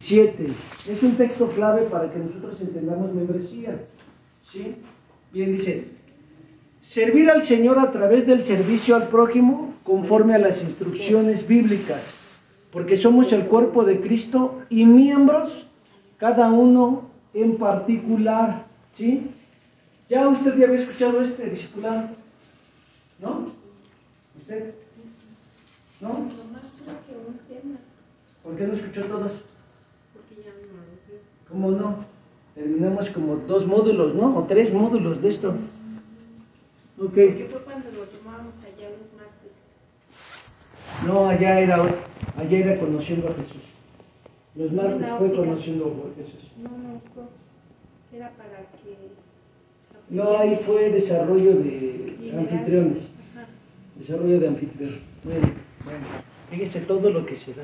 7. Es un texto clave para que nosotros entendamos membresía. ¿Sí? Bien, dice, servir al Señor a través del servicio al prójimo conforme a las instrucciones bíblicas, porque somos el cuerpo de Cristo y miembros, cada uno en particular. ¿Sí? ¿Ya usted ya había escuchado este discipulado? ¿No? ¿Usted? ¿No? Nomás creo que un tema. ¿Por qué no escuchó todos? Porque ya no lo sé. ¿Cómo no? Terminamos como 2 módulos, ¿no? O 3 módulos de esto. Ok. Porque fue cuando lo tomábamos allá los martes. No, allá era conociendo a Jesús. Los martes fue conociendo a Jesús. No, era para que... No, ahí fue desarrollo de anfitriones. Ajá. Desarrollo de anfitriones. Bueno, fíjese todo lo que se da.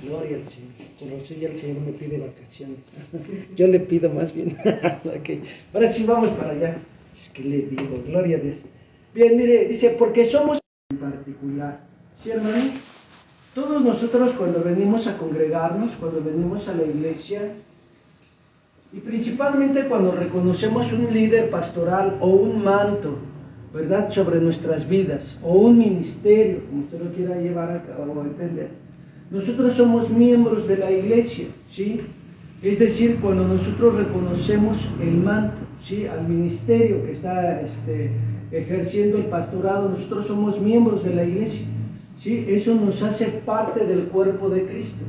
Gloria al Señor. Por eso ya el Señor me pide vacaciones. Yo le pido más bien. Okay. Ahora sí vamos para allá. Es que le digo, gloria a Dios. Bien, mire, dice, porque somos en particular. ¿Sí, hermano? Todos nosotros cuando venimos a congregarnos, cuando venimos a la iglesia, y principalmente cuando reconocemos un líder pastoral o un manto, ¿verdad?, sobre nuestras vidas, o un ministerio, como usted lo quiera llevar a cabo o entender, nosotros somos miembros de la iglesia, ¿sí? Es decir, cuando nosotros reconocemos el manto, ¿sí?, al ministerio que está ejerciendo el pastorado, nosotros somos miembros de la iglesia, ¿sí? Eso nos hace parte del cuerpo de Cristo,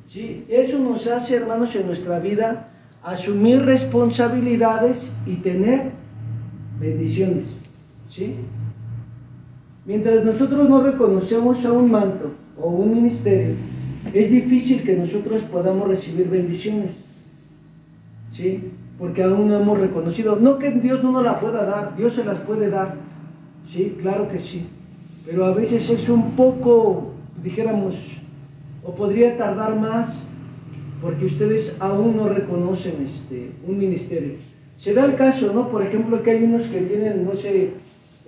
¿sí? Eso nos hace, hermanos, en nuestra vida asumir responsabilidades y tener bendiciones, ¿sí? Mientras nosotros no reconocemos a un manto o un ministerio, es difícil que nosotros podamos recibir bendiciones, ¿sí? Porque aún no hemos reconocido. No que Dios no nos la pueda dar, Dios se las puede dar, ¿sí? Claro que sí, pero a veces es un poco, dijéramos, o podría tardar más, porque ustedes aún no reconocen un ministerio. Se da el caso, ¿no? Por ejemplo, que hay unos que vienen, no sé,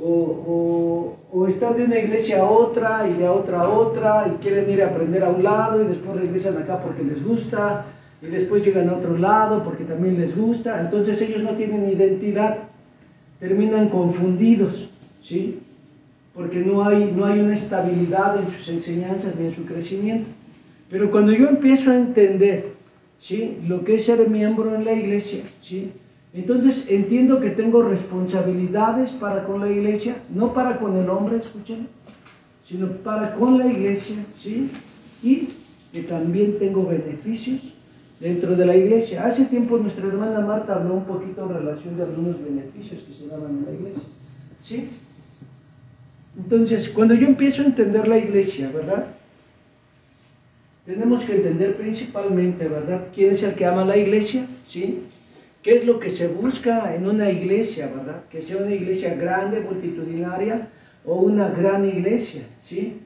o están de una iglesia a otra y de otra a otra y quieren ir a aprender a un lado y después regresan acá porque les gusta y después llegan a otro lado porque también les gusta. Entonces ellos no tienen identidad, terminan confundidos, ¿sí? Porque no hay una estabilidad en sus enseñanzas ni en su crecimiento. Pero cuando yo empiezo a entender, ¿sí?, lo que es ser miembro en la iglesia, ¿sí?, entonces entiendo que tengo responsabilidades para con la iglesia, no para con el hombre, escuchen, sino para con la iglesia, ¿sí?, y que también tengo beneficios dentro de la iglesia. Hace tiempo nuestra hermana Marta habló un poquito en relación de algunos beneficios que se daban en la iglesia, ¿sí? Entonces, cuando yo empiezo a entender la iglesia, ¿verdad?, tenemos que entender principalmente, ¿verdad?, quién es el que ama la iglesia, ¿sí? ¿Qué es lo que se busca en una iglesia, verdad? Que sea una iglesia grande, multitudinaria, o una gran iglesia, ¿sí?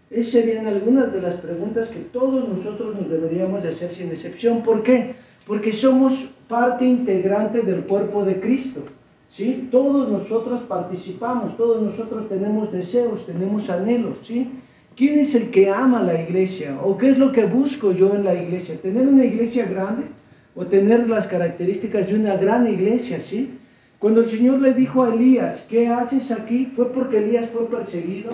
Esas serían algunas de las preguntas que todos nosotros nos deberíamos de hacer sin excepción. ¿Por qué? Porque somos parte integrante del cuerpo de Cristo, ¿sí? Todos nosotros participamos, todos nosotros tenemos deseos, tenemos anhelos, ¿sí? ¿Quién es el que ama la iglesia? ¿O qué es lo que busco yo en la iglesia? ¿Tener una iglesia grande? ¿O tener las características de una gran iglesia, ¿sí? Cuando el Señor le dijo a Elías, ¿qué haces aquí?, fue porque Elías fue perseguido,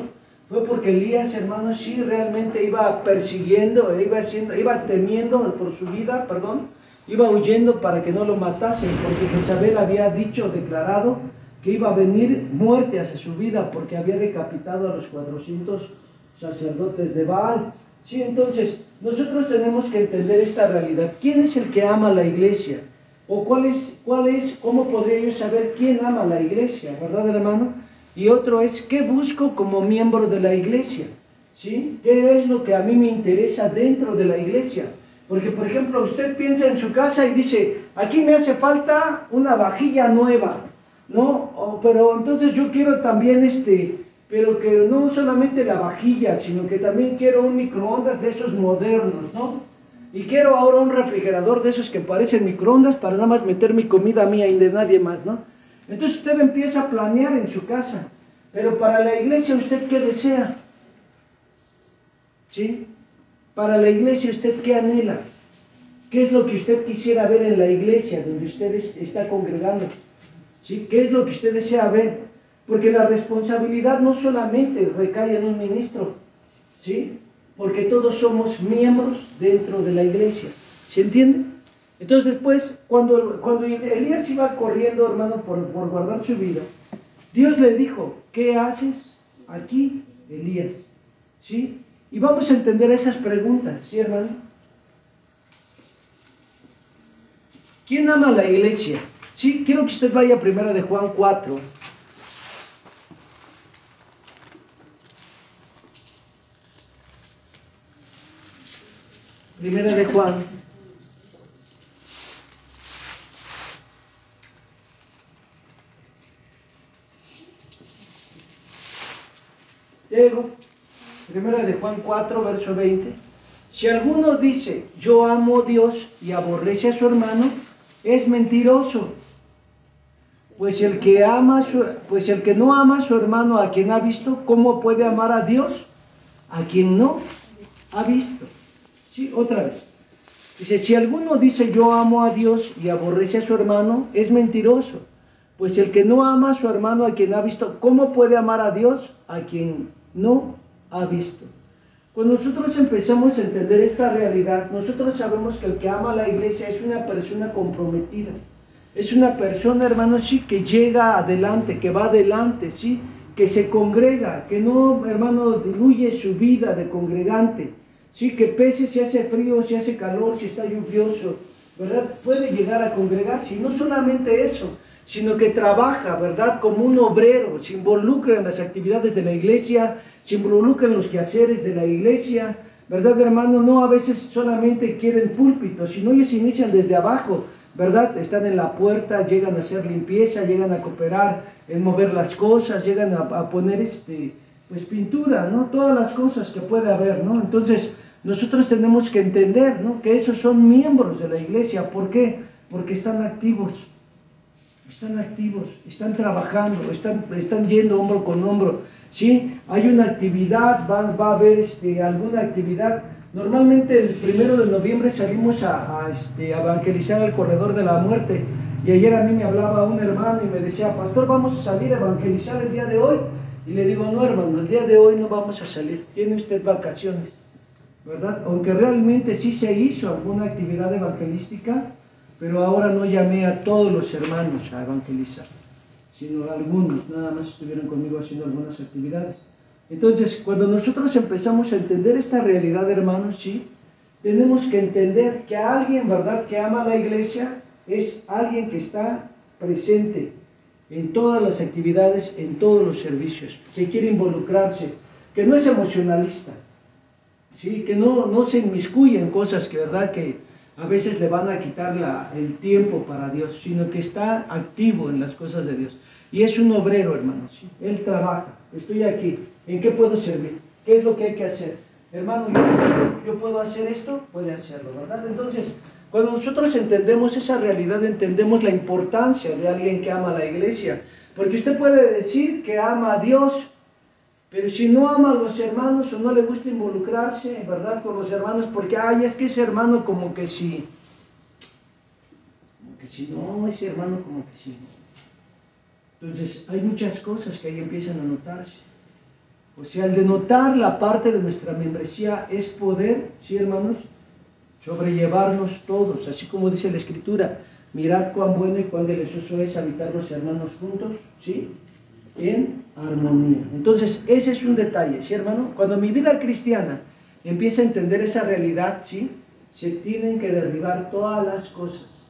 fue porque Elías, hermanos, sí realmente iba persiguiendo, iba temiendo por su vida, iba huyendo para que no lo matasen, porque Jezabel había declarado que iba a venir muerte hacia su vida, porque había decapitado a los 400 sacerdotes de Baal. Sí, entonces, nosotros tenemos que entender esta realidad. ¿Quién es el que ama la iglesia? ¿O cómo podría yo saber quién ama la iglesia? ¿Verdad, hermano? Y otro es, ¿qué busco como miembro de la iglesia? ¿Sí? ¿Qué es lo que a mí me interesa dentro de la iglesia? Porque, por ejemplo, usted piensa en su casa y dice, aquí me hace falta una vajilla nueva, ¿no? Pero entonces yo quiero también pero que no solamente la vajilla, sino que también quiero un microondas de esos modernos, ¿no? Y quiero ahora un refrigerador de esos que parecen microondas para nada más meter mi comida mía y de nadie más, ¿no? Entonces usted empieza a planear en su casa, pero para la iglesia, ¿usted qué desea? ¿Sí? Para la iglesia, ¿usted qué anhela? ¿Qué es lo que usted quisiera ver en la iglesia donde usted está congregando? ¿Sí? ¿Qué es lo que usted desea ver? Porque la responsabilidad no solamente recae en un ministro, ¿sí? Porque todos somos miembros dentro de la iglesia. ¿Se entiende? Entonces después, cuando Elías iba corriendo, hermano, por guardar su vida, Dios le dijo, ¿qué haces aquí, Elías? ¿Sí? Y vamos a entender esas preguntas, ¿sí, hermano? ¿Quién ama la iglesia? Sí, quiero que usted vaya primero de Juan 4. Primera de Juan. Llego. Primera de Juan 4, verso 20. Si alguno dice, yo amo a Dios y aborrece a su hermano, es mentiroso. Pues el que no ama a su hermano a quien ha visto, ¿cómo puede amar a Dios a quien no ha visto? Sí, otra vez. Dice, si alguno dice yo amo a Dios y aborrece a su hermano, es mentiroso. Pues el que no ama a su hermano a quien ha visto, ¿cómo puede amar a Dios a quien no ha visto? Cuando nosotros empezamos a entender esta realidad, nosotros sabemos que el que ama a la iglesia es una persona comprometida. Es una persona, hermano, sí, que llega adelante, que va adelante, sí, que se congrega, que no, hermano, diluye su vida de congregante, sí, que pese si hace frío, si hace calor, si está lluvioso, ¿verdad? Puede llegar a congregarse, y no solamente eso, sino que trabaja, ¿verdad? Como un obrero, se involucra en las actividades de la iglesia, se involucra en los quehaceres de la iglesia, ¿verdad, hermano? No a veces solamente quieren púlpito, sino ellos inician desde abajo, ¿verdad? Están en la puerta, llegan a hacer limpieza, llegan a cooperar en mover las cosas, llegan a poner pues pintura, ¿no? Todas las cosas que puede haber, ¿no? Entonces, nosotros tenemos que entender, ¿no? Que esos son miembros de la iglesia. ¿Por qué? Porque están activos, están trabajando, están yendo hombro con hombro, ¿sí? Hay una actividad, va a haber alguna actividad. Normalmente el 1 de noviembre salimos a evangelizar el corredor de la muerte, y ayer a mí me hablaba un hermano y me decía, pastor, vamos a salir a evangelizar el día de hoy, y le digo, no, hermano, el día de hoy no vamos a salir, tiene usted vacaciones, ¿verdad? Aunque realmente sí se hizo alguna actividad evangelística, pero ahora no llamé a todos los hermanos a evangelizar, sino a algunos, nada más estuvieron conmigo haciendo algunas actividades. Entonces, cuando nosotros empezamos a entender esta realidad, hermanos, sí, tenemos que entender que alguien, ¿verdad?, que ama a la iglesia, es alguien que está presente en todas las actividades, en todos los servicios, que quiere involucrarse, que no es emocionalista, ¿sí?, que no se inmiscuye en cosas que, ¿verdad?, que a veces le van a quitar el tiempo para Dios, sino que está activo en las cosas de Dios. Y es un obrero, hermanos, ¿sí? Él trabaja, estoy aquí, ¿en qué puedo servir? ¿Qué es lo que hay que hacer? Hermano, yo puedo hacer esto, puede hacerlo, ¿verdad? Entonces, cuando nosotros entendemos esa realidad, entendemos la importancia de alguien que ama a la iglesia, porque usted puede decir que ama a Dios, pero si no ama a los hermanos o no le gusta involucrarse, ¿verdad?, con los hermanos, porque, ay, es que ese hermano como que sí, no, ese hermano como que sí. Entonces, hay muchas cosas que ahí empiezan a notarse. O sea, el de notar la parte de nuestra membresía es poder, ¿sí, hermanos?, sobrellevarnos todos, así como dice la Escritura, mirad cuán bueno y cuán delicioso es habitar los hermanos juntos, ¿sí?, en armonía. Entonces, ese es un detalle, ¿sí, hermano? Cuando mi vida cristiana empieza a entender esa realidad, ¿sí?, se tienen que derribar todas las cosas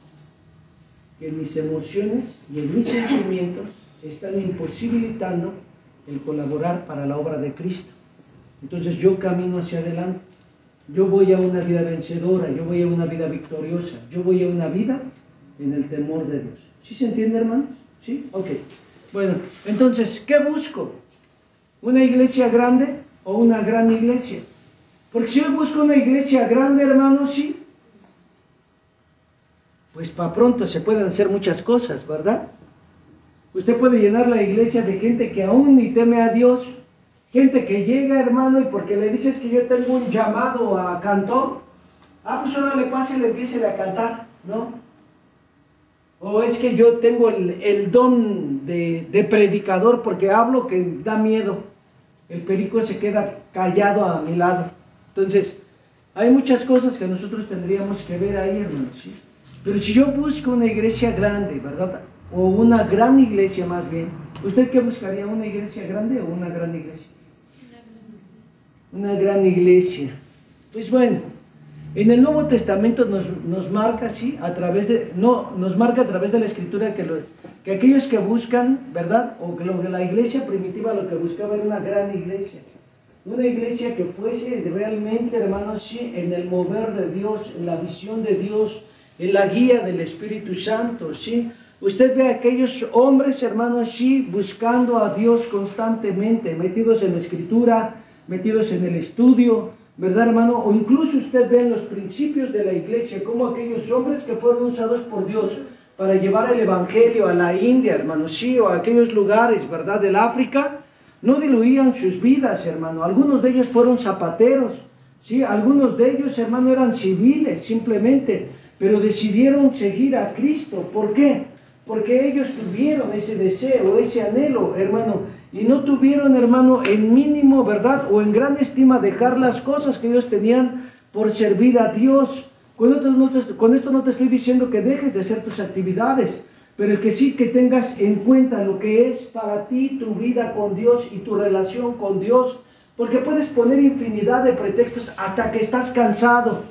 que en mis emociones y en mis sentimientos están imposibilitando el colaborar para la obra de Cristo. Entonces yo camino hacia adelante, yo voy a una vida vencedora, yo voy a una vida victoriosa, yo voy a una vida en el temor de Dios. ¿Sí se entiende, hermanos? ¿Sí? Ok. Bueno, entonces, ¿qué busco? ¿Una iglesia grande o una gran iglesia? Porque si yo busco una iglesia grande, hermanos, sí, pues para pronto se pueden hacer muchas cosas, ¿verdad? Usted puede llenar la iglesia de gente que aún ni teme a Dios, gente que llega, hermano, y porque le dices que yo tengo un llamado a cantor, Ah, pues ahora le pase y le empiece a cantar, ¿no? O es que yo tengo el don de predicador porque hablo que da miedo. El perico se queda callado a mi lado. Entonces, hay muchas cosas que nosotros tendríamos que ver ahí, hermanos, ¿sí? Pero si yo busco una iglesia grande, ¿verdad? O una gran iglesia más bien. ¿Usted qué buscaría? ¿Una iglesia grande o una gran iglesia? Una gran iglesia. Pues bueno, en el Nuevo Testamento nos marca, ¿sí? Nos marca a través de la Escritura que aquellos que buscan, ¿verdad? O que la iglesia primitiva lo que buscaba era una gran iglesia. Una iglesia que fuese realmente, hermanos, sí, en el mover de Dios, en la visión de Dios, en la guía del Espíritu Santo, ¿sí? Usted ve a aquellos hombres, hermanos, sí, buscando a Dios constantemente, metidos en la Escritura, metidos en el estudio, ¿verdad, hermano? O incluso usted ve en los principios de la iglesia como aquellos hombres que fueron usados por Dios para llevar el Evangelio a la India, hermano, sí, o a aquellos lugares, ¿verdad?, del África, no diluían sus vidas, hermano. Algunos de ellos fueron zapateros, ¿sí? Algunos de ellos, hermano, eran civiles simplemente, pero decidieron seguir a Cristo. ¿Por qué? Porque ellos tuvieron ese deseo, ese anhelo, hermano, y no tuvieron, hermano, en mínimo, ¿verdad?, o en gran estima dejar las cosas que ellos tenían por servir a Dios. Con esto no te estoy diciendo que dejes de hacer tus actividades, pero que sí que tengas en cuenta lo que es para ti tu vida con Dios y tu relación con Dios, porque puedes poner infinidad de pretextos hasta que estás cansado.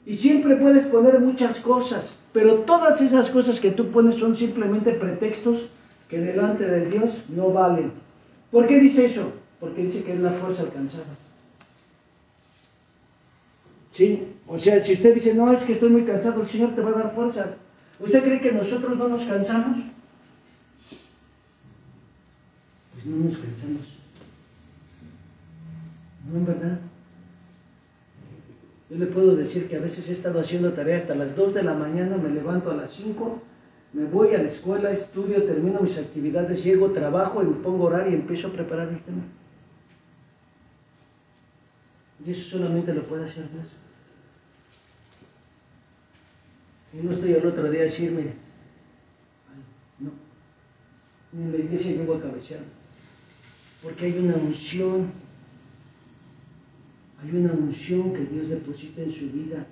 Y siempre puedes poner muchas cosas, pero todas esas cosas que tú pones son simplemente pretextos que delante de Dios no valen. ¿Por qué dice eso? Porque dice que es la fuerza alcanzada. ¿Sí? O sea, si usted dice, no, es que estoy muy cansado, el Señor te va a dar fuerzas. ¿Usted cree que nosotros no nos cansamos? Pues no nos cansamos. No, en verdad. Yo le puedo decir que a veces he estado haciendo tarea hasta las 2 de la mañana, me levanto a las 5, me voy a la escuela, estudio, termino mis actividades, llego, trabajo y me pongo a orar y empiezo a preparar el tema. Y eso solamente lo puede hacer Dios. Y no estoy al otro día a decirme, ay, no, ni en la iglesia vengo a cabecear, porque hay una unción que Dios deposita en su vida,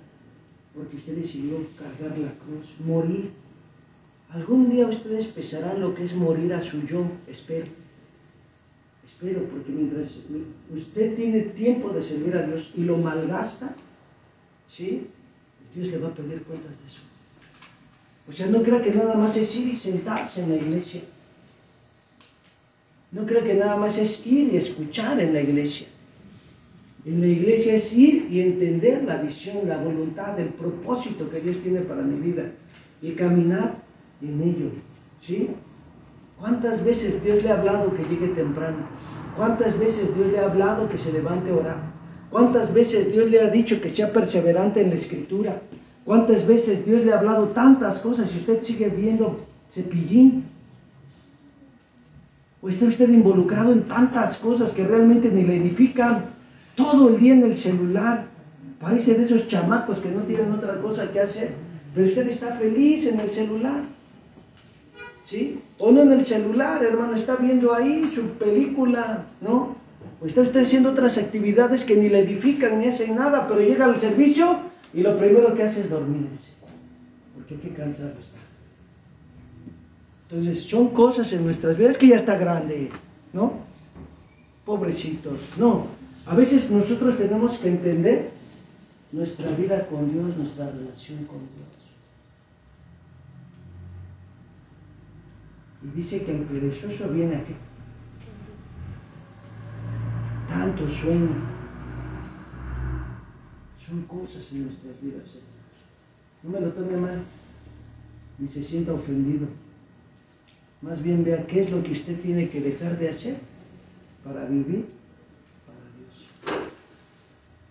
porque usted decidió cargar la cruz, morir. Algún día ustedes pesarán lo que es morir a su yo, espero, porque mientras usted tiene tiempo de servir a Dios y lo malgasta, ¿sí?, Dios le va a pedir cuentas de eso. O sea, no crea que nada más es ir y sentarse en la iglesia. No crea que nada más es ir y escuchar en la iglesia. En la iglesia es ir y entender la visión, la voluntad, el propósito que Dios tiene para mi vida y caminar en ello, ¿sí? ¿Cuántas veces Dios le ha hablado que llegue temprano? ¿Cuántas veces Dios le ha hablado que se levante a orar? ¿Cuántas veces Dios le ha dicho que sea perseverante en la Escritura? ¿Cuántas veces Dios le ha hablado tantas cosas y usted sigue viendo cepillín? ¿O está usted involucrado en tantas cosas que realmente ni le edifican? Todo el día en el celular. Parece de esos chamacos que no tienen otra cosa que hacer, pero usted está feliz en el celular. ¿Sí? O no en el celular, hermano, está viendo ahí su película, ¿no? O está usted haciendo otras actividades que ni le edifican ni hacen nada, pero llega al servicio y lo primero que hace es dormirse, porque qué cansado está. Entonces, son cosas en nuestras vidas que ya está grande, ¿no? Pobrecitos, no. A veces nosotros tenemos que entender nuestra vida con Dios, nuestra relación con Dios. Y dice que el perezoso viene aquí. Tanto sueño. Son cosas en nuestras vidas. No me lo tome mal, ni se sienta ofendido. Más bien vea qué es lo que usted tiene que dejar de hacer para vivir para Dios.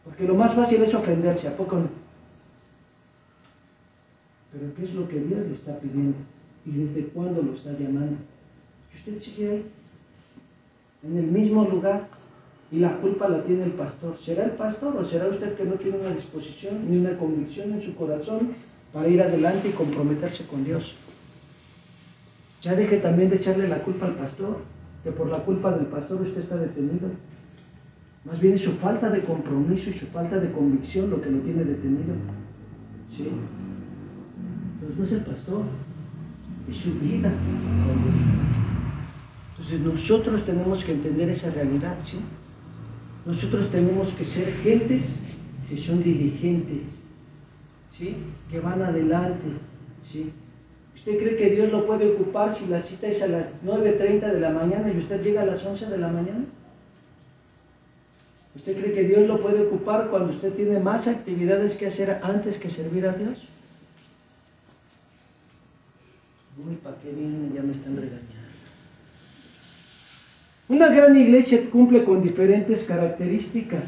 Porque lo más fácil es ofenderse, ¿a poco no? Pero ¿qué es lo que Dios le está pidiendo? ¿Y desde cuándo lo está llamando? Y usted sigue ahí, en el mismo lugar, y la culpa la tiene el pastor. ¿Será el pastor o será usted que no tiene una disposición ni una convicción en su corazón para ir adelante y comprometerse con Dios? Ya deje también de echarle la culpa al pastor, que por la culpa del pastor usted está detenido. Más bien es su falta de compromiso y su falta de convicción lo que lo tiene detenido. ¿Sí? Entonces no es el pastor, es su vida. Entonces nosotros tenemos que entender esa realidad, ¿sí? Nosotros tenemos que ser gentes que son diligentes, ¿sí? Que van adelante, ¿sí? ¿Usted cree que Dios lo puede ocupar si la cita es a las 9:30 de la mañana y usted llega a las 11 de la mañana? ¿Usted cree que Dios lo puede ocupar cuando usted tiene más actividades que hacer antes que servir a Dios? Uy, ¿para qué vienen? Ya me están regañando. Una gran iglesia cumple con diferentes características.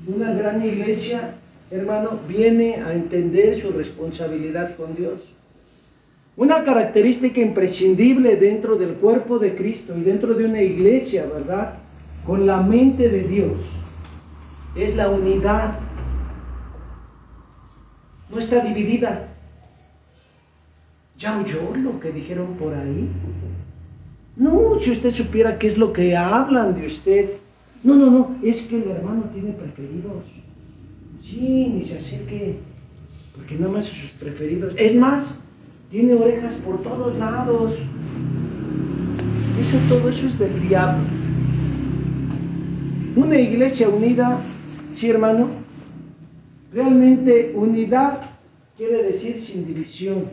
Una gran iglesia, hermano, viene a entender su responsabilidad con Dios. Una característica imprescindible dentro del cuerpo de Cristo y dentro de una iglesia, ¿verdad?, con la mente de Dios, es la unidad. No está dividida. ¿Ya oyó lo que dijeron por ahí? No, si usted supiera qué es lo que hablan de usted. No, es que el hermano tiene preferidos. Sí, ni se acerque, porque nada más sus preferidos. Es más, tiene orejas por todos lados. Todo eso es del diablo. Una iglesia unida, sí, hermano, realmente unidad quiere decir sin división,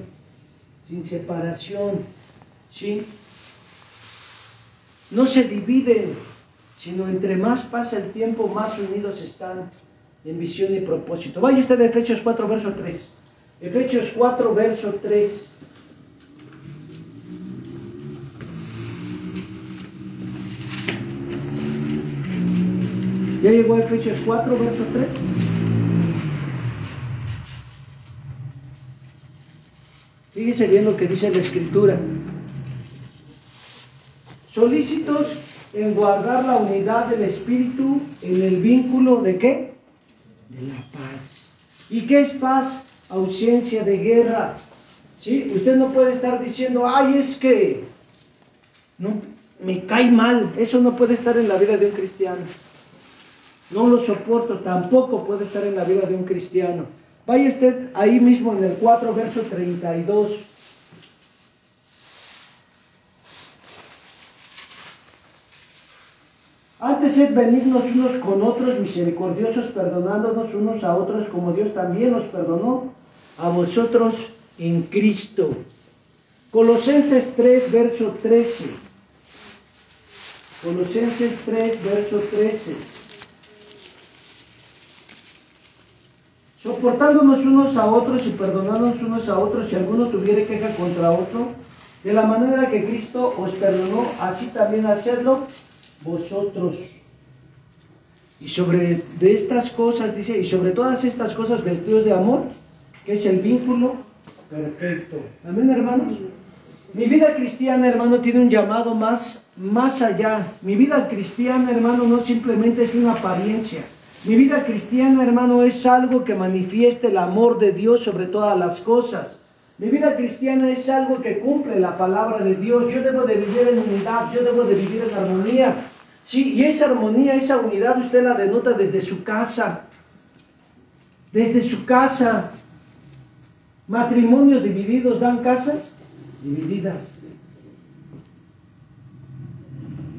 sin separación, ¿sí? No se dividen, sino entre más pasa el tiempo, más unidos están en visión y propósito. Vaya usted a Efesios 4, verso 3. Efesios 4, verso 3. ¿Ya llegó a Efesios 4, verso 3? Fíjese bien lo que dice la Escritura. Solícitos en guardar la unidad del Espíritu en el vínculo ¿de qué? De la paz. ¿Y qué es paz? Ausencia de guerra. ¿Sí? Usted no puede estar diciendo, ay, es que no, me cae mal. Eso no puede estar en la vida de un cristiano. No lo soporto, tampoco puede estar en la vida de un cristiano. Vaya usted ahí mismo en el 4, verso 32. Antes sed benignos unos con otros, misericordiosos, perdonándonos unos a otros, como Dios también os perdonó a vosotros en Cristo. Colosenses 3, verso 13. Colosenses 3, verso 13. Soportándonos unos a otros y perdonándonos unos a otros si alguno tuviere queja contra otro, de la manera que Cristo os perdonó, así también hacedlo vosotros. Y sobre de estas cosas, dice, y sobre todas estas cosas vestidos de amor, que es el vínculo perfecto. Amén, hermanos. Mi vida cristiana, hermano, tiene un llamado más allá. Mi vida cristiana, hermano, no simplemente es una apariencia. Mi vida cristiana, hermano, es algo que manifieste el amor de Dios sobre todas las cosas. Mi vida cristiana es algo que cumple la palabra de Dios. Yo debo de vivir en unidad, yo debo de vivir en armonía. Sí, y esa armonía, esa unidad, usted la denota desde su casa. Desde su casa. Matrimonios divididos dan casas divididas.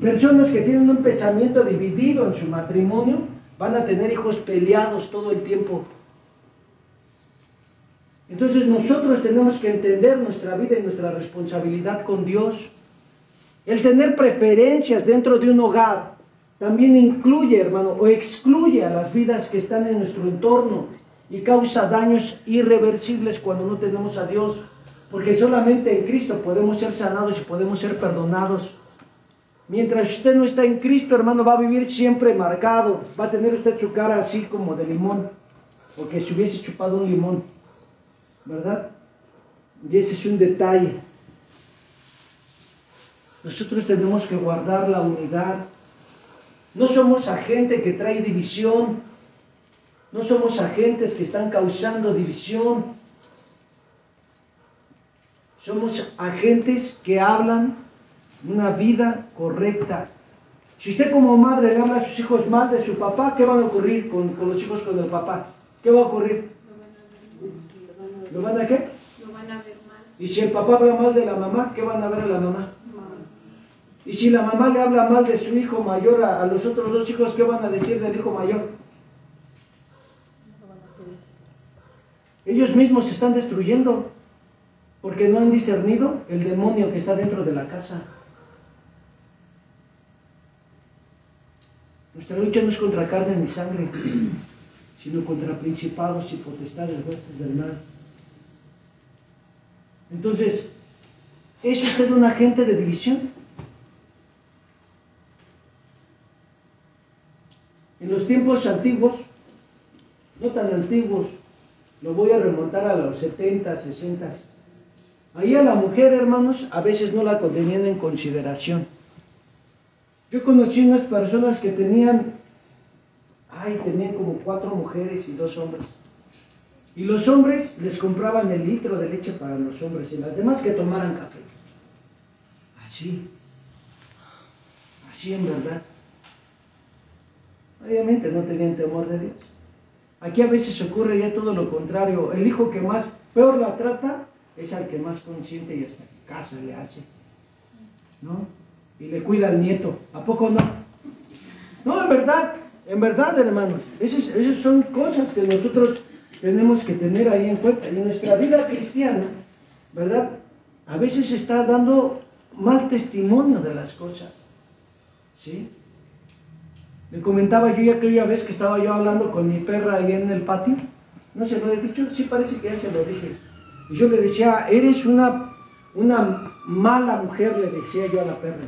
Personas que tienen un pensamiento dividido en su matrimonio van a tener hijos peleados todo el tiempo. Entonces nosotros tenemos que entender nuestra vida y nuestra responsabilidad con Dios. El tener preferencias dentro de un hogar también incluye, hermano, o excluye a las vidas que están en nuestro entorno y causa daños irreversibles cuando no tenemos a Dios. Porque solamente en Cristo podemos ser sanados y podemos ser perdonados. Mientras usted no está en Cristo, hermano, va a vivir siempre marcado. Va a tener usted su cara así como de limón, o que se hubiese chupado un limón, ¿verdad? Y ese es un detalle. Nosotros tenemos que guardar la unidad No somos agentes que trae división. No somos agentes que están causando división. Somos agentes que hablan una vida correcta. Si usted como madre le habla a sus hijos mal de su papá, ¿qué va a ocurrir con los hijos con el papá? ¿Qué va a ocurrir? ¿Lo van a qué? Lo van a ver mal. Y si el papá habla mal de la mamá, ¿qué van a ver a la mamá? Y si la mamá le habla mal de su hijo mayor a los otros dos hijos, ¿qué van a decir del hijo mayor? Ellos mismos se están destruyendo porque no han discernido el demonio que está dentro de la casa. Nuestra lucha no es contra carne ni sangre, sino contra principados y potestades, huestes del mal. Entonces, ¿es usted un agente de división? En los tiempos antiguos, no tan antiguos, lo voy a remontar a los 70, 60. Ahí a la mujer, hermanos, a veces no la tenían en consideración. Yo conocí unas personas que tenían como 4 mujeres y 2 hombres. Y los hombres les compraban el litro de leche para los hombres y las demás que tomaran café. Así en verdad. Obviamente no tenían temor de Dios. Aquí a veces ocurre ya todo lo contrario. El hijo que más peor la trata es al que más consciente y hasta casa le hace, ¿no? Y le cuida al nieto. ¿A poco no? No, en verdad, hermanos. Esas son cosas que nosotros tenemos que tener ahí en cuenta. Y en nuestra vida cristiana, ¿verdad? A veces se está dando mal testimonio de las cosas, ¿sí? Le comentaba yo ya aquella vez que estaba yo hablando con mi perra ahí en el patio. ¿No se lo he dicho? Sí, parece que ya se lo dije. Y yo le decía, eres una mala mujer, le decía yo a la perra.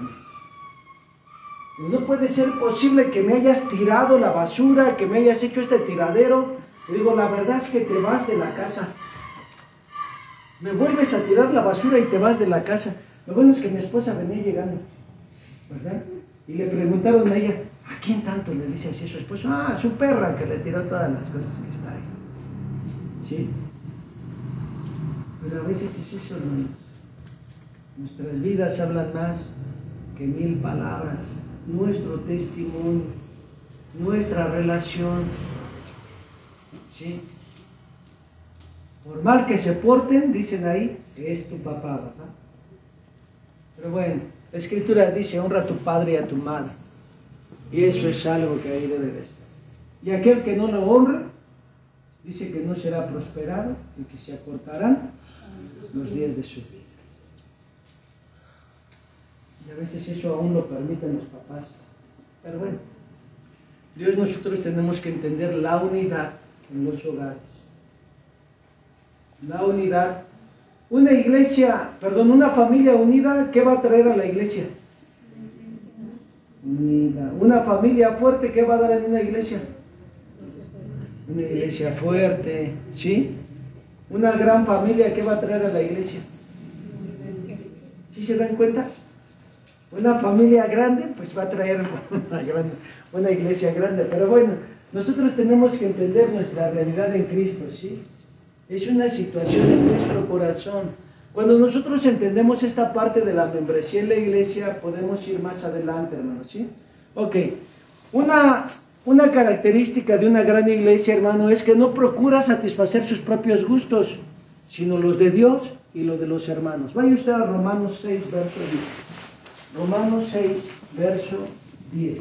No puede ser posible que me hayas tirado la basura, que me hayas hecho este tiradero. Le digo, la verdad es que te vas de la casa. Me vuelves a tirar la basura y te vas de la casa. Lo bueno es que mi esposa venía llegando, ¿verdad? Y le preguntaron a ella, ¿a quién tanto le dice así a su esposo? Ah, a su perra que le tiró todas las cosas que está ahí. ¿Sí? Pero a veces es eso, hermanos. Nuestras vidas hablan más que 1000 palabras. Nuestro testimonio, nuestra relación, ¿sí? Por mal que se porten, dicen ahí, es tu papá, ¿verdad? Pero bueno, la Escritura dice, honra a tu padre y a tu madre. Y eso es algo que ahí debe de estar. Y aquel que no lo honra, dice que no será prosperado y que se acortarán los días de su vida. Y a veces eso aún lo permiten los papás. Pero bueno, Dios, nosotros tenemos que entender la unidad en los hogares. La unidad. Una familia unida, ¿qué va a traer a la iglesia? Unida. Una familia fuerte, ¿qué va a dar en una iglesia? Una iglesia fuerte, ¿sí? Una gran familia, ¿qué va a traer a la iglesia? ¿Sí se dan cuenta? Una familia grande, pues va a traer una iglesia grande. Pero bueno, nosotros tenemos que entender nuestra realidad en Cristo, ¿sí? Es una situación en nuestro corazón. Cuando nosotros entendemos esta parte de la membresía en la iglesia, podemos ir más adelante, hermanos, ¿sí? Ok. Una característica de una gran iglesia, hermano, es que no procura satisfacer sus propios gustos, sino los de Dios y los de los hermanos. Vaya usted a Romanos 6, verso 10. Romanos 6, verso 10.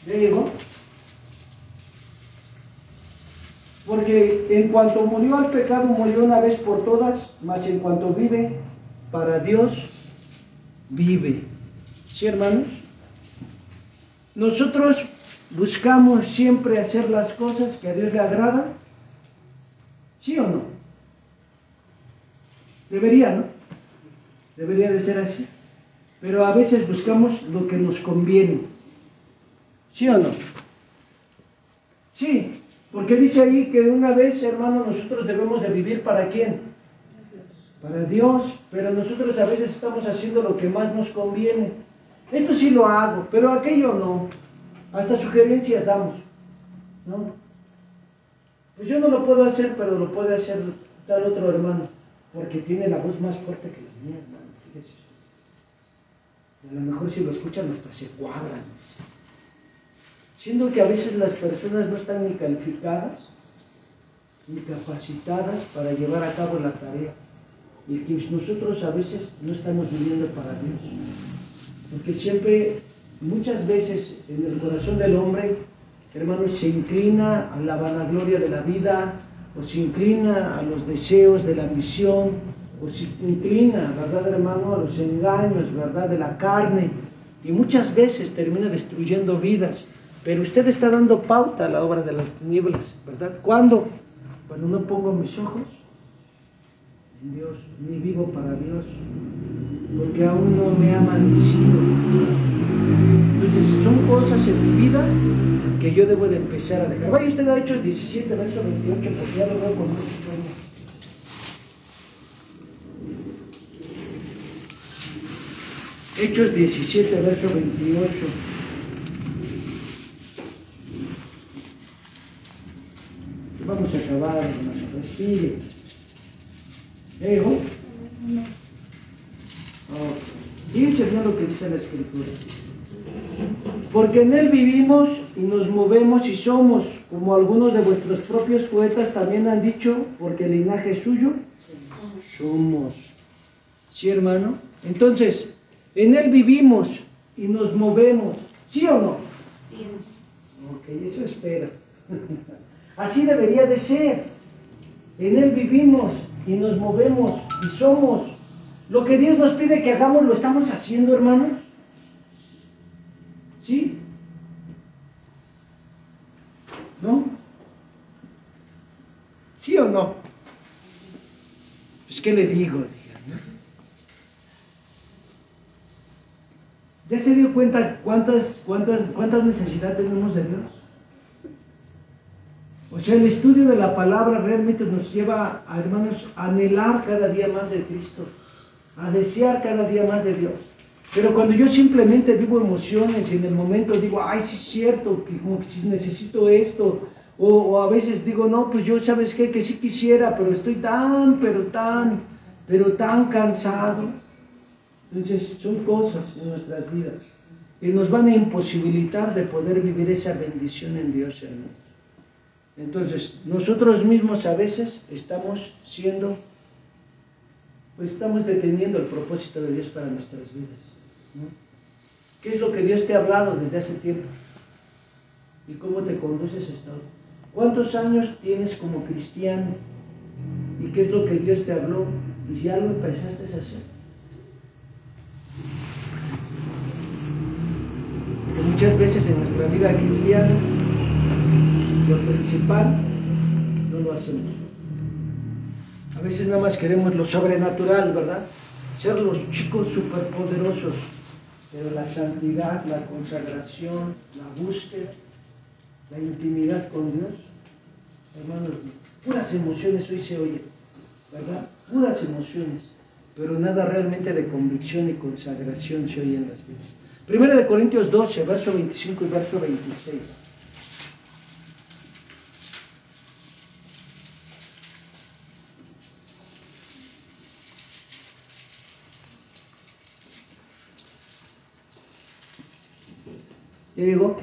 ¿Ya llegó? Porque en cuanto murió al pecado, murió una vez por todas, mas en cuanto vive, para Dios vive. ¿Sí, hermanos? Nosotros buscamos siempre hacer las cosas que a Dios le agradan. ¿Sí o no? Debería, ¿no? Debería de ser así. Pero a veces buscamos lo que nos conviene. ¿Sí o no? Sí. Porque dice ahí que una vez, hermano, nosotros debemos de vivir ¿para quién? Para Dios, pero nosotros a veces estamos haciendo lo que más nos conviene. Esto sí lo hago, pero aquello no. Hasta sugerencias damos, ¿no? Pues yo no lo puedo hacer, pero lo puede hacer tal otro hermano, porque tiene la voz más fuerte que la mía, hermano. Fíjese usted. Y a lo mejor si lo escuchan hasta se cuadran. Siendo que a veces las personas no están ni calificadas, ni capacitadas para llevar a cabo la tarea. Y que nosotros a veces no estamos viviendo para Dios. Porque siempre, muchas veces en el corazón del hombre, hermanos, se inclina a la vanagloria de la vida, o se inclina a los deseos de la ambición, o se inclina, ¿verdad, hermano?, a los engaños, ¿verdad?, de la carne, y muchas veces termina destruyendo vidas. Pero usted está dando pauta a la obra de las tinieblas, ¿verdad? ¿Cuándo? Cuando no pongo mis ojos en Dios, ni vivo para Dios, porque aún no me ha amanecido. Entonces, son cosas en mi vida que yo debo de empezar a dejar. Vaya usted a Hechos 17, verso 28, porque ya lo veo con mucho sueño. Hechos 17, verso 28. Vamos a acabar, hermano. Respire. ¿Hijo? Fíjense bien lo que dice la Escritura. Porque en Él vivimos y nos movemos y somos, como algunos de vuestros propios poetas también han dicho, porque el linaje es suyo, somos. ¿Sí, hermano? Entonces, en Él vivimos y nos movemos. ¿Sí o no? Sí. Ok, eso espera. Así debería de ser. En Él vivimos y nos movemos y somos. Lo que Dios nos pide que hagamos, lo estamos haciendo, hermanos. ¿Sí? ¿No? ¿Sí o no? Pues, ¿qué le digo? Digan, ¿no? ¿Ya se dio cuenta cuántas necesidades tenemos de Dios? O sea, el estudio de la palabra realmente nos lleva, a, hermanos, a anhelar cada día más de Cristo, a desear cada día más de Dios. Pero cuando yo simplemente vivo emociones y en el momento digo, ay, sí es cierto, que como que sí necesito esto, o a veces digo, no, pues yo, ¿sabes qué? Que sí quisiera, pero estoy pero tan cansado. Entonces, son cosas en nuestras vidas que nos van a imposibilitar de poder vivir esa bendición en Dios, hermano. Entonces, nosotros mismos a veces estamos estamos deteniendo el propósito de Dios para nuestras vidas, ¿no? ¿Qué es lo que Dios te ha hablado desde hace tiempo? ¿Y cómo te conduces hasta hoy? ¿Cuántos años tienes como cristiano? ¿Y qué es lo que Dios te habló? ¿Y ya lo empezaste a hacer? Porque muchas veces en nuestra vida cristiana, lo principal no lo hacemos. A veces nada más queremos lo sobrenatural, ¿verdad? Ser los chicos superpoderosos, pero la santidad, la consagración, la búsqueda, la intimidad con Dios, hermanos, puras emociones hoy se oye, ¿verdad? Puras emociones, pero nada realmente de convicción y consagración se oye en las vidas. Primera de Corintios 12, verso 25 y verso 26. ¿Ya llegó?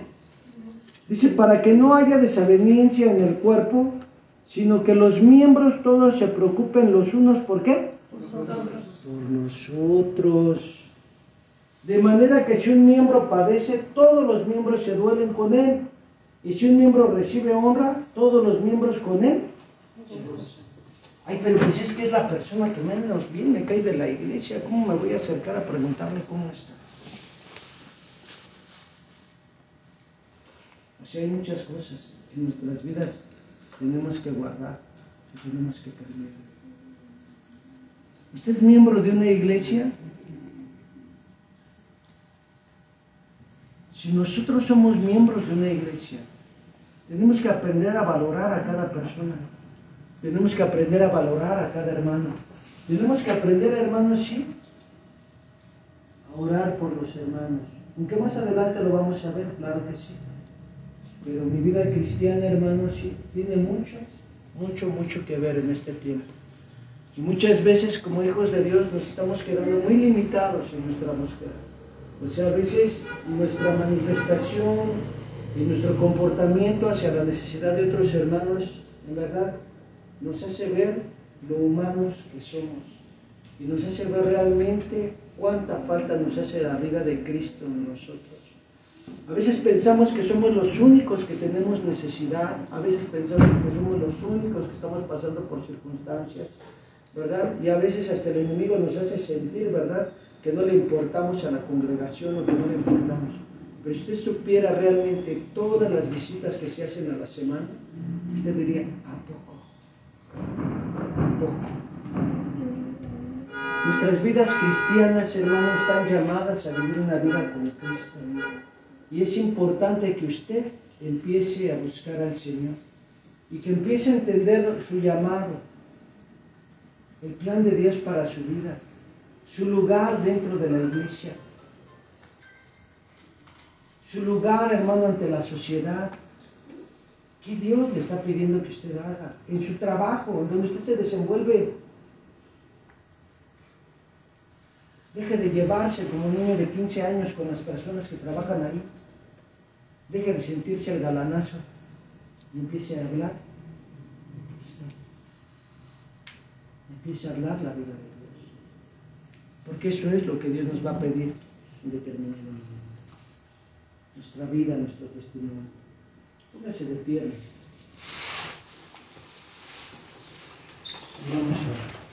Dice, para que no haya desaveniencia en el cuerpo, sino que los miembros todos se preocupen los unos, ¿por qué? Por nosotros. De manera que si un miembro padece, todos los miembros se duelen con él. Y si un miembro recibe honra, todos los miembros con él se gozan. Ay, pero pues es que es la persona que menos bien me cae de la iglesia. ¿Cómo me voy a acercar a preguntarle cómo está? O sea, hay muchas cosas que en nuestras vidas tenemos que guardar, que tenemos que cambiar. ¿Usted es miembro de una iglesia? Si nosotros somos miembros de una iglesia, tenemos que aprender a valorar a cada persona. Tenemos que aprender a valorar a cada hermano. Tenemos que aprender, hermanos, sí, a orar por los hermanos. Aunque más adelante lo vamos a ver, claro que sí. Pero mi vida cristiana, hermanos, sí, tiene mucho que ver en este tiempo. Y muchas veces, como hijos de Dios, nos estamos quedando muy limitados en nuestra búsqueda. O sea, a veces nuestra manifestación y nuestro comportamiento hacia la necesidad de otros hermanos, en verdad, nos hace ver lo humanos que somos. Y nos hace ver realmente cuánta falta nos hace la vida de Cristo en nosotros. A veces pensamos que somos los únicos que tenemos necesidad, a veces pensamos que somos los únicos que estamos pasando por circunstancias, ¿verdad? Y a veces hasta el enemigo nos hace sentir, ¿verdad?, que no le importamos a la congregación o que no le importamos. Pero si usted supiera realmente todas las visitas que se hacen a la semana, usted diría, ¿a poco? ¿A poco? Nuestras vidas cristianas, hermanos, están llamadas a vivir una vida con Cristo. Y es importante que usted empiece a buscar al Señor y que empiece a entender su llamado, el plan de Dios para su vida, su lugar dentro de la iglesia, su lugar, hermano, ante la sociedad. ¿Qué Dios le está pidiendo que usted haga? En su trabajo, en donde usted se desenvuelve. Deje de llevarse como un niño de 15 años con las personas que trabajan ahí. Deje de sentirse el galanazo y empiece a hablar. Empiece a hablar la vida de Dios. Porque eso es lo que Dios nos va a pedir en determinado momento. Nuestra vida, nuestro testimonio. Póngase de pie. Vamos a orar.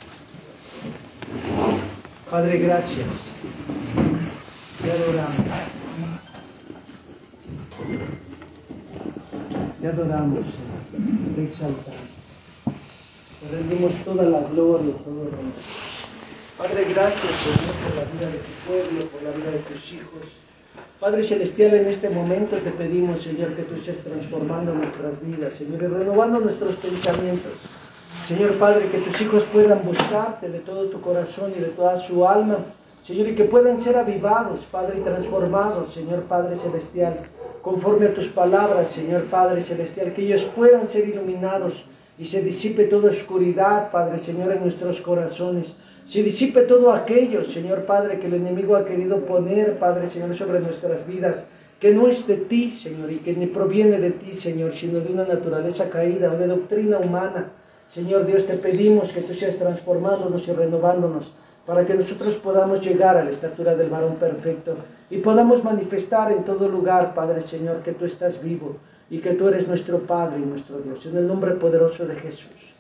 Padre, gracias. Te adoramos. Te adoramos, Señor. Te exaltamos. Te rendimos toda la gloria, todo el honor. Padre, gracias, Señor, por la vida de tu pueblo, por la vida de tus hijos. Padre Celestial, en este momento te pedimos, Señor, que tú estés transformando nuestras vidas, Señor, y renovando nuestros pensamientos. Señor Padre, que tus hijos puedan buscarte de todo tu corazón y de toda su alma, Señor, y que puedan ser avivados, Padre, y transformados, Señor Padre Celestial, conforme a tus palabras, Señor Padre Celestial, que ellos puedan ser iluminados y se disipe toda oscuridad, Padre, Señor, en nuestros corazones. Se disipe todo aquello, Señor Padre, que el enemigo ha querido poner, Padre, Señor, sobre nuestras vidas, que no es de ti, Señor, y que ni proviene de ti, Señor, sino de una naturaleza caída, una doctrina humana. Señor Dios, te pedimos que tú seas transformándonos y renovándonos, para que nosotros podamos llegar a la estatura del varón perfecto y podamos manifestar en todo lugar, Padre Señor, que tú estás vivo y que tú eres nuestro Padre y nuestro Dios. En el nombre poderoso de Jesús.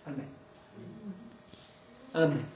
Amén. Amén.